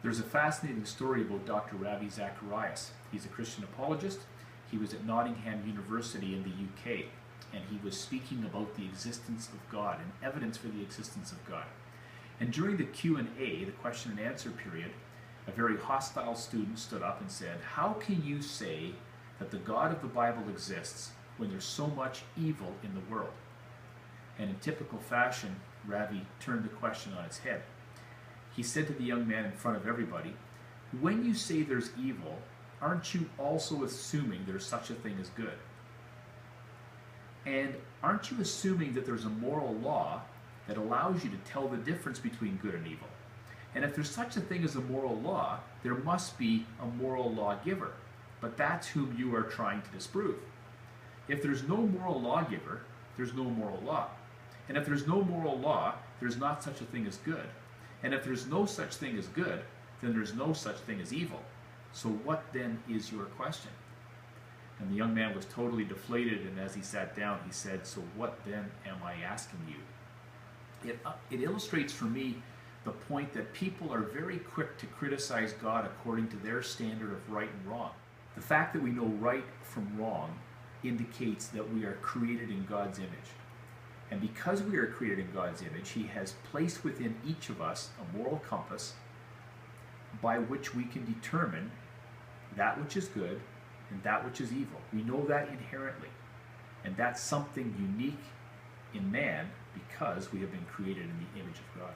There's a fascinating story about Dr. Ravi Zacharias. He's a Christian apologist. He was at Nottingham University in the UK, and he was speaking about the existence of God and evidence for the existence of God. And during the Q&A, the question and answer period, a very hostile student stood up and said, "How can you say that the God of the Bible exists when there's so much evil in the world?" And in typical fashion, Ravi turned the question on its head. He said to the young man in front of everybody, "When you say there's evil, aren't you also assuming there's such a thing as good? And aren't you assuming that there's a moral law that allows you to tell the difference between good and evil? And if there's such a thing as a moral law, there must be a moral lawgiver. But that's whom you are trying to disprove. If there's no moral lawgiver, there's no moral law. And if there's no moral law, there's not such a thing as good. And if there's no such thing as good, then there's no such thing as evil. So what then is your question?" And the young man was totally deflated, and as he sat down, he said, "So what then am I asking you?" It illustrates for me the point that people are very quick to criticize God according to their standard of right and wrong. The fact that we know right from wrong indicates that we are created in God's image. And because we are created in God's image, He has placed within each of us a moral compass by which we can determine that which is good and that which is evil. We know that inherently. And that's something unique in man because we have been created in the image of God.